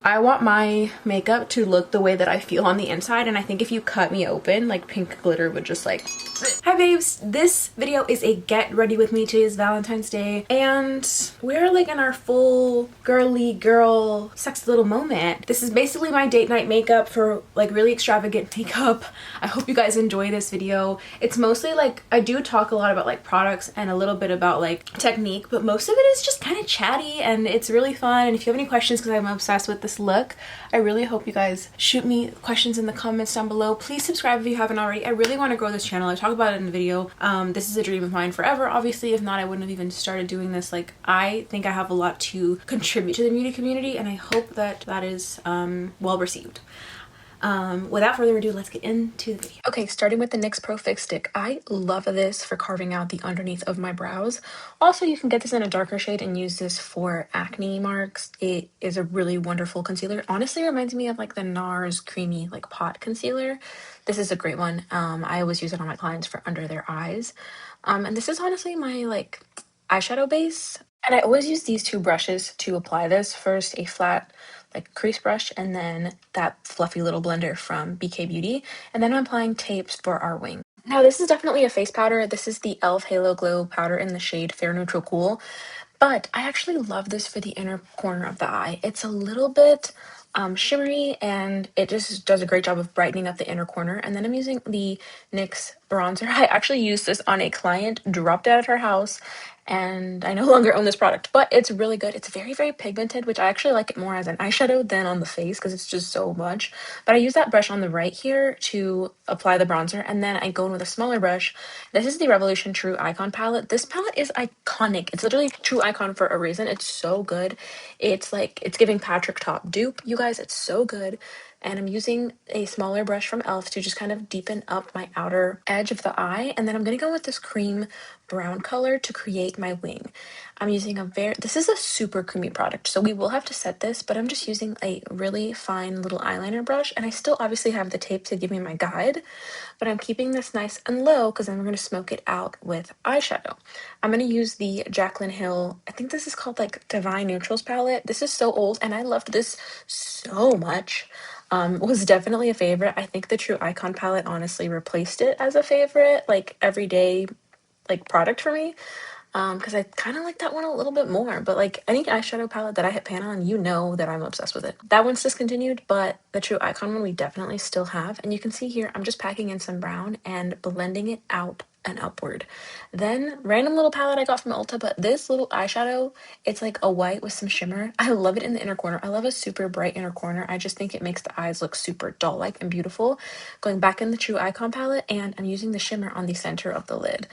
I want my makeup to look the way that I feel on the inside, and I think if you cut me open, like pink glitter would just like... Hi babes, this video is a get ready with me. Today is Valentine's Day and we're like in our full girly girl sexy little moment. This is basically my date night makeup for like really extravagant makeup. I hope you guys enjoy this video. It's mostly like, I do talk a lot about like products and a little bit about like technique, but most of it is just kind of chatty and it's really fun. And if you have any questions, because I'm obsessed with this look, I really hope you guys shoot me questions in the comments down below. Please subscribe if you haven't already. I really want to grow this channel. I talk about it in the video. This is a dream of mine forever, obviously. If not, I wouldn't have even started doing this. Like, I think I have a lot to contribute to the beauty community, and I hope that that is well received. Without further ado, let's get into the video. Okay, starting with the NYX Pro Fix Stick. I love this for carving out the underneath of my brows. Also, you can get this in a darker shade and use this for acne marks. It is a really wonderful concealer. Honestly, reminds me of like the NARS creamy like pot concealer. This is a great one. I always use it on my clients for under their eyes. And this is honestly my like eyeshadow base. And I always use these two brushes to apply this. First, a flat like crease brush, and then that fluffy little blender from MCoBeauty. And then I'm applying tapes for our wing. Now, this is definitely a face powder. This is the e.l.f. Halo Glow powder in the shade Fair Neutral Cool. But I actually love this for the inner corner of the eye. It's a little bit shimmery, and it just does a great job of brightening up the inner corner. And then I'm using the NYX bronzer. I actually used this on a client, dropped it at her house, and I no longer own this product, but it's really good. It's very, very pigmented, which I actually like it more as an eyeshadow than on the face because it's just so much. But I use that brush on the right here to apply the bronzer, and then I go in with a smaller brush. This is the Revolution True Icon palette. This palette is iconic. It's literally True Icon for a reason. It's so good. It's like, it's giving Patrick Top dupe. You guys, it's so good. And I'm using a smaller brush from e.l.f. to just kind of deepen up my outer edge of the eye. And then I'm going to go with this cream brown color to create my wing. I'm using this is a super creamy product, so we will have to set this, but I'm just using a really fine little eyeliner brush. And I still obviously have the tape to give me my guide, but I'm keeping this nice and low because then we're going to smoke it out with eyeshadow. I'm going to use the Jaclyn Hill, I think this is called like Divine Neutrals palette. This is so old and I loved this so much. Was definitely a favorite. I think the True Icon palette honestly replaced it as a favorite, like everyday like product for me, because I kind of like that one a little bit more. But like any eyeshadow palette that I hit pan on, you know that I'm obsessed with it. That one's discontinued, but the True Icon one we definitely still have. And you can see here I'm just packing in some brown and blending it out and upward. Then random little palette I got from Ulta, but this little eyeshadow, it's like a white with some shimmer. I love it in the inner corner. I love a super bright inner corner. I just think it makes the eyes look super doll-like and beautiful. Going back in the True Icon palette, and I'm using the shimmer on the center of the lid.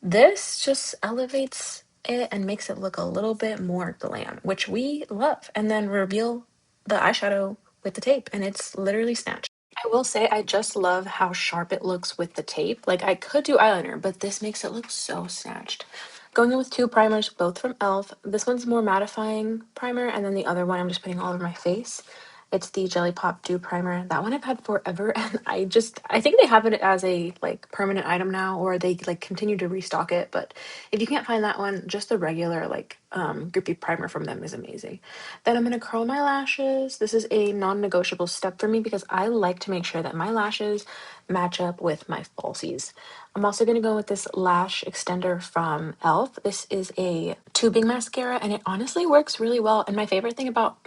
This just elevates it and makes it look a little bit more glam, which we love. And then reveal the eyeshadow with the tape, and it's literally snatched. I will say I just love how sharp it looks with the tape. Like, I could do eyeliner, but this makes it look so snatched. Going in with two primers, both from e.l.f. This one's more mattifying primer, and then the other one I'm just putting all over my face. It's the Jelly Pop Dew Primer. That one I've had forever, and I think they have it as a like permanent item now, or they like continue to restock it. But if you can't find that one, just the regular like grippy primer from them is amazing. Then I'm gonna curl my lashes. This is a non-negotiable step for me because I like to make sure that my lashes match up with my falsies. I'm also going to go with this lash extender from e.l.f. This is a tubing mascara, and it honestly works really well. And my favorite thing about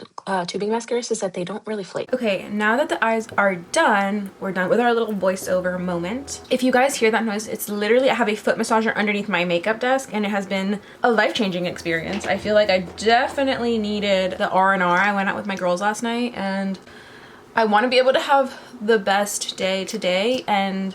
tubing mascaras is that they don't really flake. Okay, now that the eyes are done, we're done with our little voiceover moment. If you guys hear that noise, it's literally, I have a foot massager underneath my makeup desk, and it has been a life-changing experience. I feel like I definitely needed the R&R. I went out with my girls last night, and I want to be able to have the best day today, and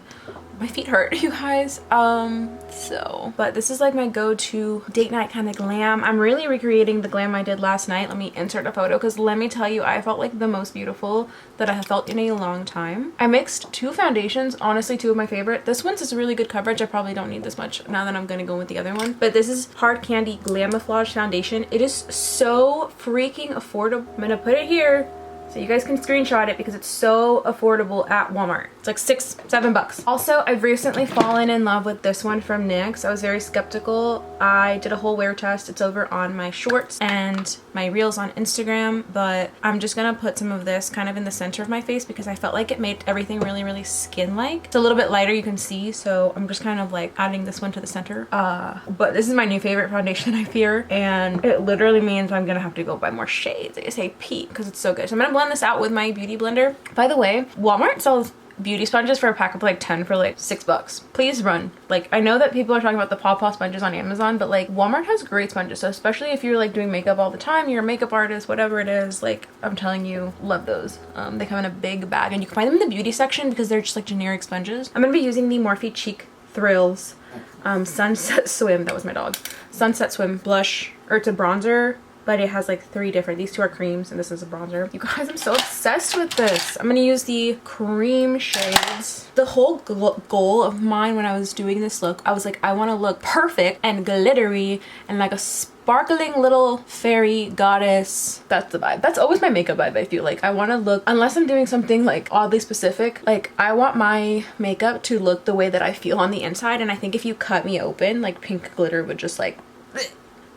my feet hurt, you guys. But this is like my go-to date night kind of glam. I'm really recreating the glam I did last night. Let me insert a photo, because let me tell you, I felt like the most beautiful that I have felt in a long time. I mixed two foundations, honestly two of my favorite. This one's just really good coverage. I probably don't need this much now that I'm gonna go with the other one. But this is Hard Candy Glamoflauge foundation. It is so freaking affordable. I'm gonna put it here so you guys can screenshot it because it's so affordable at Walmart. It's like $6-7. Also, I've recently fallen in love with this one from NYX. I was very skeptical. I did a whole wear test. It's over on my shorts, and my reels on Instagram, but I'm just gonna put some of this kind of in the center of my face because I felt like it made everything really, really skin-like. It's a little bit lighter, you can see, so I'm just kind of like adding this one to the center. But this is my new favorite foundation, I fear, and it literally means I'm gonna have to go buy more shades, ASAP, because it's so good. So I'm gonna blend this out with my beauty blender. By the way, Walmart sells beauty sponges for a pack of like 10 for like $6. Please run. Like, I know that people are talking about the Paw Paw sponges on Amazon, but like Walmart has great sponges. So especially if you're like doing makeup all the time, you're a makeup artist, whatever it is, like I'm telling you, love those. They come in a big bag and you can find them in the beauty section because they're just like generic sponges. I'm gonna be using the Morphe Cheek Thrills Sunset Swim, that was my dog, Sunset Swim blush, or it's a bronzer, but it has like 3 different, these 2 are creams and this is a bronzer. You guys, I'm so obsessed with this. I'm gonna use the cream shades. The whole goal of mine when I was doing this look, I was like, I want to look perfect and glittery and like a sparkling little fairy goddess. That's the vibe. That's always my makeup vibe, I feel like. I want to look, unless I'm doing something like oddly specific, like I want my makeup to look the way that I feel on the inside, and I think if you cut me open, like pink glitter would just like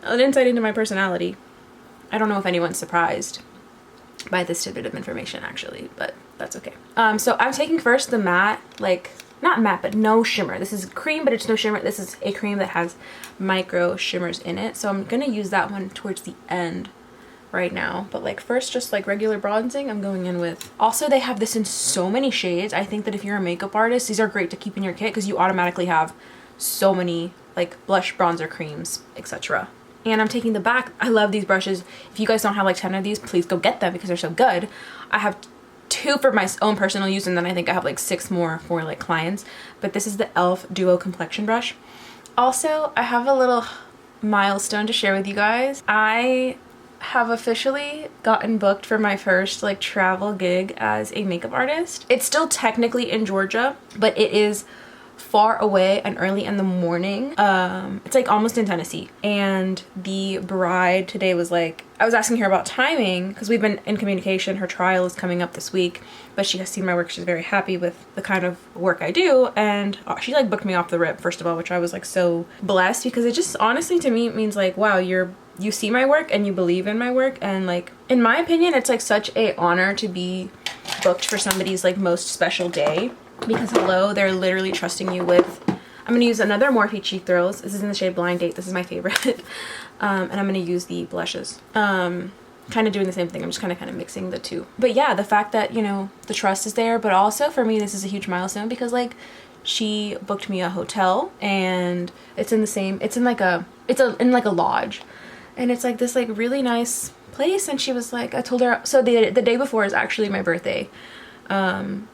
an insight into my personality. I don't know if anyone's surprised by this tidbit of information actually, but that's okay. So I'm taking first the matte, like not matte, but no shimmer. This is cream, but it's no shimmer. This is a cream that has micro shimmers in it. So I'm gonna use that one towards the end right now. But like first, just like regular bronzing, I'm going in with. Also, they have this in so many shades. I think that if you're a makeup artist, these are great to keep in your kit because you automatically have so many like blush, bronzer, creams, etc. And I'm taking the back. I love these brushes. If you guys don't have like 10 of these, please go get them because they're so good. I have 2 for my own personal use, and then I think I have like 6 more for like clients. But this is the e.l.f. Duo Complexion Brush. Also, I have a little milestone to share with you guys. I have officially gotten booked for my first like travel gig as a makeup artist. It's still technically in Georgia, but it is far away and early in the morning. It's like almost in Tennessee, and the bride today was like, I was asking her about timing because we've been in communication. Her trial is coming up this week, but she has seen my work. She's very happy with the kind of work I do, and she like booked me off the rip, first of all, which I was like so blessed because it just honestly to me it means like, wow, you see my work and you believe in my work, and like in my opinion it's like such a honor to be booked for somebody's like most special day. Because hello, they're literally trusting you with. I'm gonna use another Morphe Cheek Thrills. This is in the shade Blind Date. This is my favorite. And I'm gonna use the blushes. Kind of doing the same thing. I'm just kind of mixing the 2. But yeah, the fact that, you know, the trust is there, but also for me this is a huge milestone because like she booked me a hotel, and it's in the same, it's in like a lodge, and it's like this like really nice place. And she was like, I told her, so the day before is actually my birthday.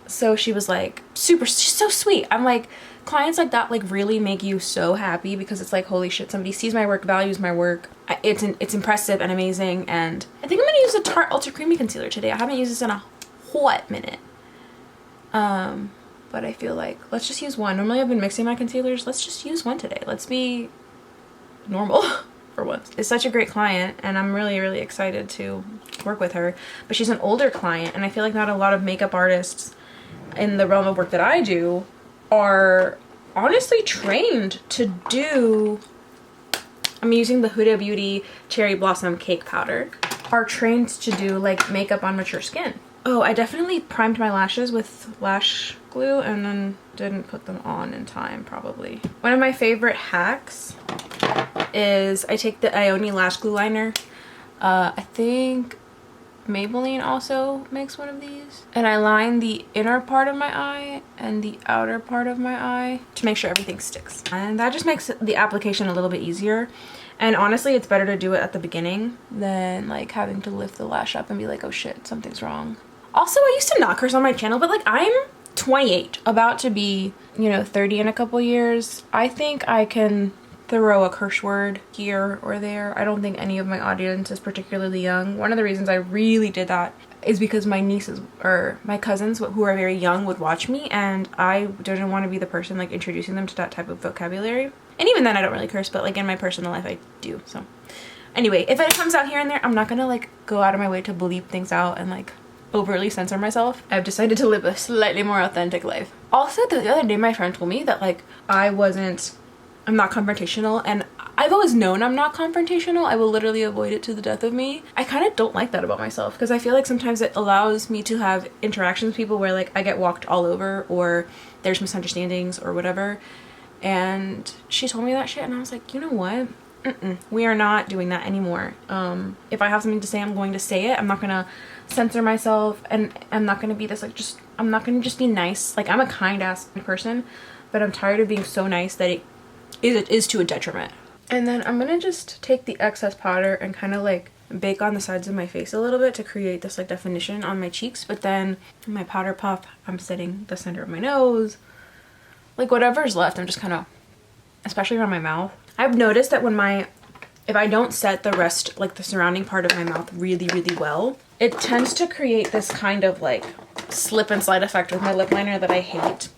So she was like she's so sweet. I'm like, clients like that like really make you so happy because it's like, holy shit, somebody sees my work, values my work. It's impressive and amazing. And I think I'm gonna use the Tarte Ultra Creamy Concealer today. I haven't used this in a hot minute. But I feel like let's just use one. Normally I've been mixing my concealers. Let's just use one today. Let's be normal for once. It's such a great client, and I'm really, really excited to work with her. But she's an older client, and I feel like not a lot of makeup artists in the realm of work that I do are honestly trained to do. I'm using the Huda Beauty Cherry Blossom Cake Powder. Are trained to do like makeup on mature skin. Oh, I definitely primed my lashes with lash glue and then didn't put them on in time, probably. One of my favorite hacks is I take the Ioni lash glue liner. I think Maybelline also makes one of these. And I line the inner part of my eye and the outer part of my eye to make sure everything sticks. And that just makes the application a little bit easier. And honestly, it's better to do it at the beginning than like having to lift the lash up and be like, oh shit, something's wrong. Also, I used to not curse on my channel, but like I'm 28, about to be, you know, 30 in a couple years. I think I can throw a curse word here or there. I don't think any of my audience is particularly young. One of the reasons I really did that is because my nieces or my cousins who are very young would watch me, and I didn't want to be the person like introducing them to that type of vocabulary. And even then I don't really curse, but like in my personal life I do. So anyway, if it comes out here and there, I'm not gonna like go out of my way to bleep things out and like overly censor myself. I've decided to live a slightly more authentic life. Also, the other day my friend told me that like I'm not confrontational, and I've always known I'm not confrontational. I will literally avoid it to the death of me. I kind of don't like that about myself because I feel like sometimes it allows me to have interactions with people where like I get walked all over or there's misunderstandings or whatever. And she told me that shit and I was like, you know what? We are not doing that anymore. If I have something to say, I'm going to say it. I'm not gonna censor myself, and I'm not gonna be this like I'm not gonna just be nice. Like, I'm a kind ass person, but I'm tired of being so nice that it is to a detriment. And then I'm gonna just take the excess powder and kind of like bake on the sides of my face a little bit to create this like definition on my cheeks. But then my powder puff, I'm setting the center of my nose. Like, whatever's left, I'm just kind of, especially around my mouth. I've noticed that if I don't set the rest, like the surrounding part of my mouth really, really well, it tends to create this kind of like slip and slide effect with my lip liner that I hate.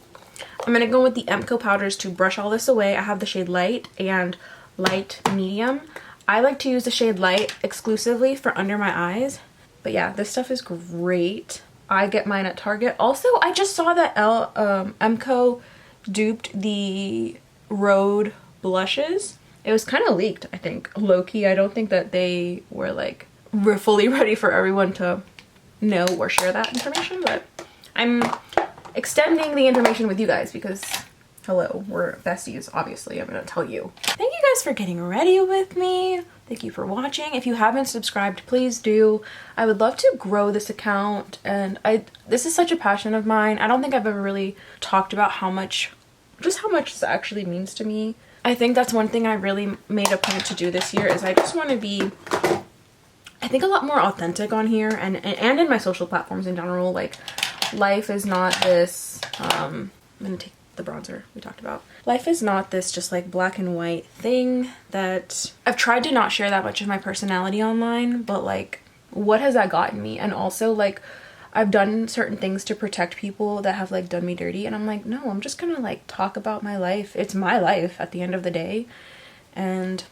I'm gonna go with the MCo powders to brush all this away. I have the shade Light and Light Medium. I like to use the shade Light exclusively for under my eyes. But yeah, this stuff is great. I get mine at Target. Also, I just saw that MCo duped the Rhode blushes. It was kind of leaked, I think, low-key. I don't think that they were like fully ready for everyone to know or share that information, but I'm extending the information with you guys because hello, we're besties, obviously. I'm gonna tell you. Thank you guys for getting ready with me. Thank you for watching. If you haven't subscribed, please do. I would love to grow this account, and this is such a passion of mine. I don't think I've ever really talked about how much this actually means to me. I think that's one thing I really made a point to do this year is I just want to be, I think, a lot more authentic on here and in my social platforms in general. Like, life is not this, I'm gonna take the bronzer we talked about. Life is not this just like black and white thing that I've tried to not share that much of my personality online, but like, what has that gotten me? And also, like, I've done certain things to protect people that have like done me dirty, and I'm like, no, I'm just gonna like talk about my life. It's my life at the end of the day, and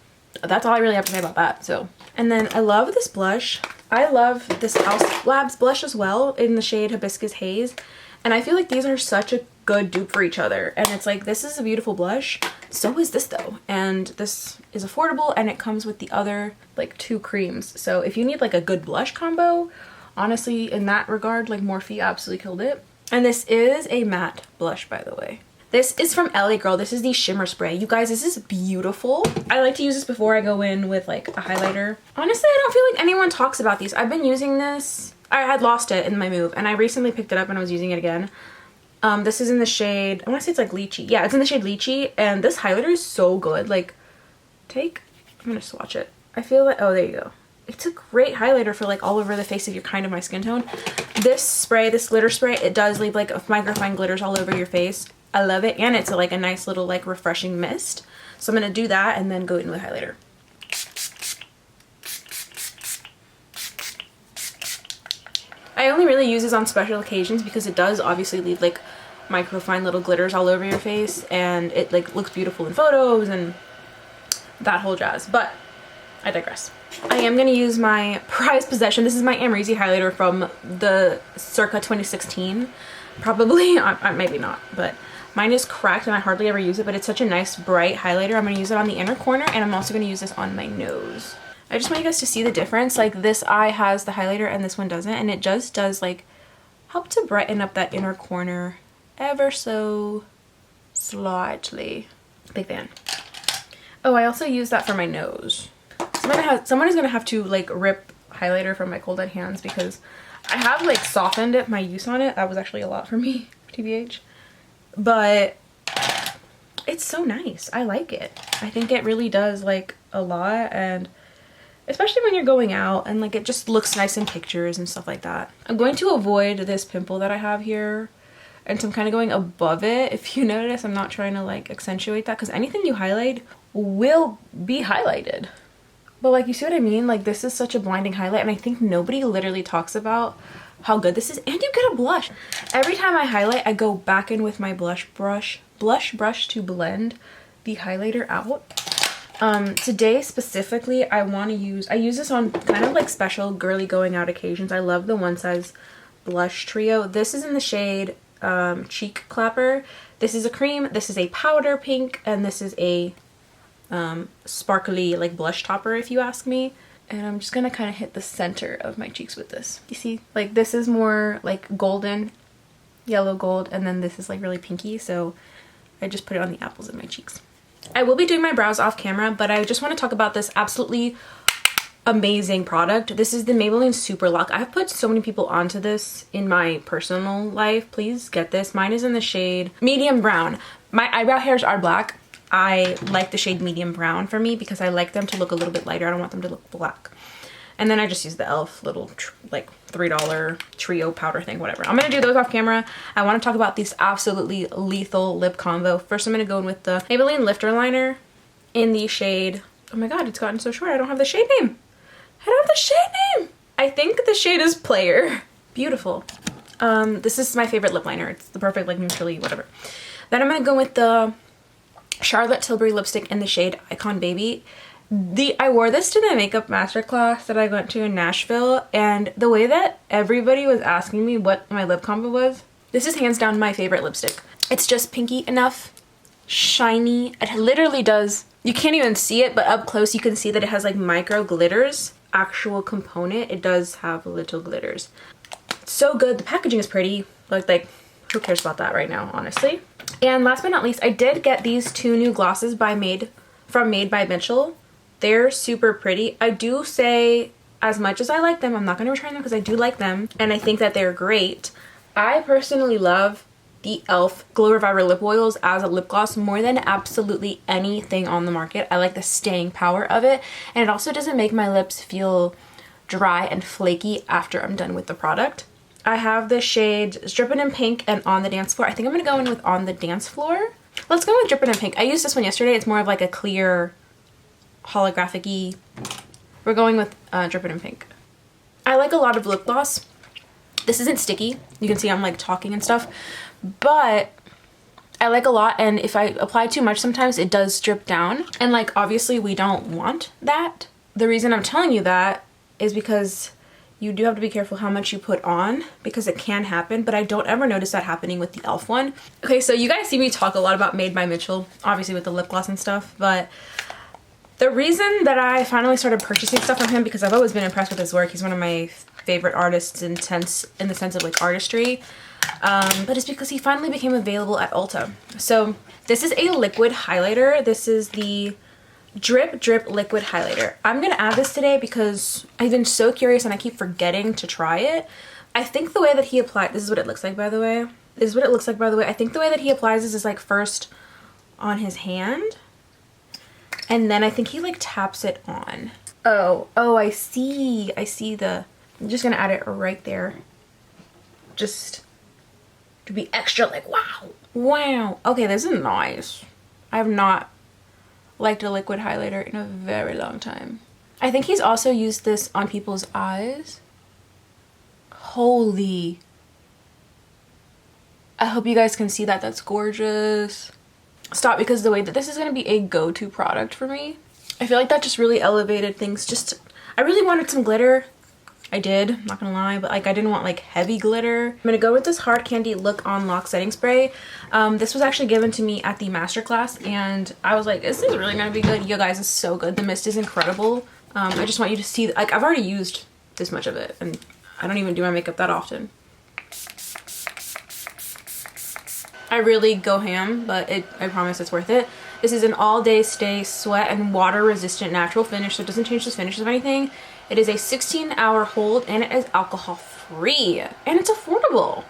that's all I really have to say about that. So, and then I love this blush. I love this House Labs blush as well in the shade Hibiscus Haze, and I feel like these are such a good dupe for each other. And it's like, this is a beautiful blush, so is this though, and this is affordable, and it comes with the other like 2 creams. So if you need like a good blush combo, honestly, in that regard, like, Morphe absolutely killed it. And this is a matte blush, by the way. This is from LA Girl. This is the Shimmer Spray. You guys, this is beautiful. I like to use this before I go in with like a highlighter. Honestly, I don't feel like anyone talks about these. I've been using this. I had lost it in my move, and I recently picked it up and I was using it again. This is in the shade, I want to say it's like Lychee. Yeah, it's in the shade Lychee, and this highlighter is so good. Like, I'm gonna swatch it. I feel like, oh, there you go. It's a great highlighter for like all over the face if you're kind of my skin tone. This spray, this glitter spray, it does leave like microfine glitters all over your face. I love it, and it's like a nice little like refreshing mist. So I'm gonna do that and then go in with highlighter. I only really use this on special occasions because it does obviously leave like microfine little glitters all over your face, and it like looks beautiful in photos and that whole jazz. But I digress. I am going to use my prized possession. This is my Amrezy highlighter from the circa 2016. Probably, maybe not, but mine is cracked and I hardly ever use it, but it's such a nice bright highlighter. I'm going to use it on the inner corner, and I'm also going to use this on my nose. I just want you guys to see the difference. Like, this eye has the highlighter and this one doesn't, and it just does like help to brighten up that inner corner ever so slightly. Big fan. Oh, I also use that for my nose. Someone is gonna have to like rip highlighter from my cold dead hands because I have like softened it, my use on it. That was actually a lot for me, TBH. But it's so nice. I like it. I think it really does like a lot, and especially when you're going out, and like it just looks nice in pictures and stuff like that. I'm going to avoid this pimple that I have here, and so I'm kind of going above it. If you notice, I'm not trying to like accentuate that because anything you highlight will be highlighted. But like, you see what I mean? Like, this is such a blinding highlight, and I think nobody literally talks about how good this is. And you get a blush. Every time I highlight, I go back in with my blush brush to blend the highlighter out. Today specifically, I use this on kind of like special girly going out occasions. I love the One Size blush trio. This is in the shade Cheek Clapper. This is a cream, this is a powder pink, and this is a sparkly like blush topper if you ask me. And I'm just gonna kind of hit the center of my cheeks with this. You see, like this is more like golden, yellow gold, and then this is like really pinky, so I just put it on the apples of my cheeks. I will be doing my brows off camera, but I just want to talk about this absolutely amazing product. This is the Maybelline Super Lock. I've put so many people onto this in my personal life. Please get this. Mine is in the shade medium brown. My eyebrow hairs are black. I like the shade medium brown for me because I like them to look a little bit lighter. I don't want them to look black. And then I just use the e.l.f. little like $3 trio powder thing, whatever. I'm gonna do those off camera. I want to talk about these absolutely lethal lip combo. First, I'm gonna go in with the Maybelline Lifter Liner in the shade, oh my god, it's gotten so short. I don't have the shade name. I don't have the shade name. I think the shade is Player. Beautiful. This is my favorite lip liner. It's the perfect like neutrally whatever. Then I'm gonna go with the Charlotte Tilbury lipstick in the shade Icon Baby. I wore this to the makeup masterclass that I went to in Nashville, and the way that everybody was asking me what my lip combo was, this is hands down my favorite lipstick. It's just pinky enough, shiny. It literally does, you can't even see it, but up close you can see that it has like micro glitters. Actual component, it does have little glitters. So good. The packaging is pretty. Like who cares about that right now, honestly. And last but not least, I did get these two new glosses from Made by Mitchell. They're super pretty. I do say, as much as I like them, I'm not going to return them because I do like them and I think that they're great. I personally love the e.l.f. Glow Reviver lip oils as a lip gloss more than absolutely anything on the market. I like the staying power of it, and it also doesn't make my lips feel dry and flaky after I'm done with the product. I have the shades Drippin' in Pink and On the Dance Floor. I think I'm going to go in with On the Dance Floor. Let's go with Drippin' in Pink. I used this one yesterday. It's more of like a clear holographic-y. We're going with Drippin' in Pink. I like a lot of lip gloss. This isn't sticky. You can see I'm like talking and stuff, but I like a lot, and if I apply too much sometimes it does drip down, and like obviously we don't want that. The reason I'm telling you that is because you do have to be careful how much you put on because it can happen, but I don't ever notice that happening with the e.l.f. one. Okay, so you guys see me talk a lot about Made by Mitchell, obviously with the lip gloss and stuff, but the reason that I finally started purchasing stuff from him, because I've always been impressed with his work. He's one of my favorite artists in the sense of like artistry, but it's because he finally became available at Ulta. So this is a liquid highlighter. This is the Drip Drip Liquid Highlighter. I'm gonna add this today because I've been so curious and I keep forgetting to try it. I think the way that he applied, this is what it looks like by the way. This is what it looks like by the way. I think the way that he applies this is like first on his hand, and then I think he like taps it on. Oh, I see the, I'm just gonna add it right there. Just to be extra like, wow. Okay, this is nice. I have not liked a liquid highlighter in a very long time. I think he's also used this on people's eyes. Holy. I hope you guys can see that. That's gorgeous. Stop, because the way that this is going to be a go-to product for me, I feel like that just really elevated things. Just, I really wanted some glitter. I did, I'm not gonna lie, but like I didn't want like heavy glitter. I'm gonna go with this Hard Candy Look On Lock Setting Spray. This was actually given to me at the masterclass, and I was like, this is really gonna be good. You guys, it's so good. The mist is incredible. I just want you to see, like I've already used this much of it, and I don't even do my makeup that often. I really go ham, but I promise it's worth it. This is an all day stay sweat and water resistant natural finish, so it doesn't change the finish of anything. It is a 16-hour hold, and it is alcohol free, and it's affordable.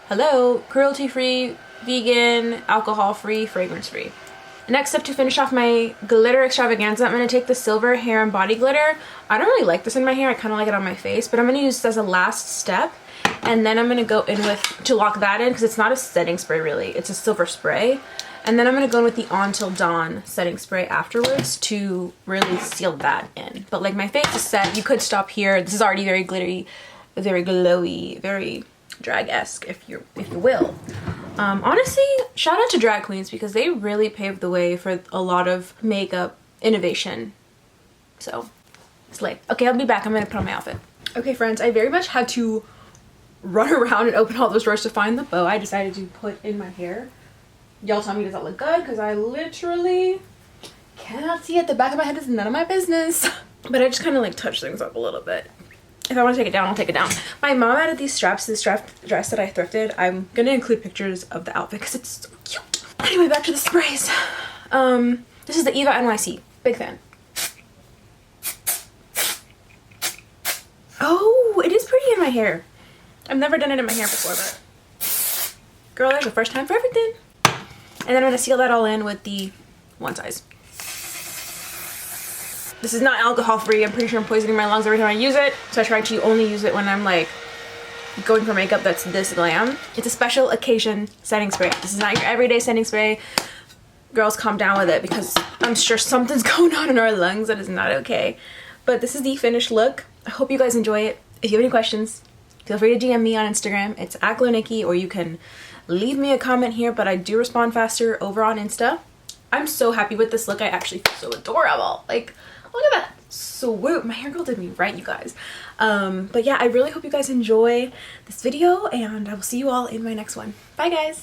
Hello, cruelty free, vegan, alcohol free, fragrance free. Next up, to finish off my glitter extravaganza, I'm going to take the Silver Hair and Body Glitter. I don't really like this in my hair, I kind of like it on my face, but I'm going to use this as a last step. And then I'm going to go in with, to lock that in, because it's not a setting spray really, it's a silver spray. And then I'm going to go in with the On Till Dawn setting spray afterwards to really seal that in. But like my face is set, you could stop here. This is already very glittery, very glowy, very drag-esque if you will. Honestly, shout out to drag queens because they really paved the way for a lot of makeup innovation. So, it's like, okay, I'll be back. I'm going to put on my outfit. Okay friends, I very much had to run around and open all those drawers to find the bow I decided to put in my hair. Y'all tell me, does that look good? Because I literally cannot see it. The back of my head is none of my business. But I just kind of like touch things up a little bit. If I want to take it down, I'll take it down. My mom added these straps to this dress that I thrifted. I'm gonna include pictures of the outfit because it's so cute. Anyway, back to the sprays. This is the Eva NYC. Big fan. Oh, it is pretty in my hair. I've never done it in my hair before, but girl, there's a first time for everything. And then I'm gonna seal that all in with the One Size. This is not alcohol free. I'm pretty sure I'm poisoning my lungs every time I use it. So I try to only use it when I'm like going for makeup that's this glam. It's a special occasion setting spray. This is not your everyday setting spray. Girls, calm down with it because I'm sure something's going on in our lungs that is not okay. But this is the finished look. I hope you guys enjoy it. If you have any questions, feel free to DM me on Instagram. It's @glownikki, or you can leave me a comment here, but I do respond faster over on Insta. I'm so happy with this look. I actually feel so adorable. Like, look at that. Swoop. My hair girl did me right, you guys. But yeah, I really hope you guys enjoy this video, and I will see you all in my next one. Bye, guys.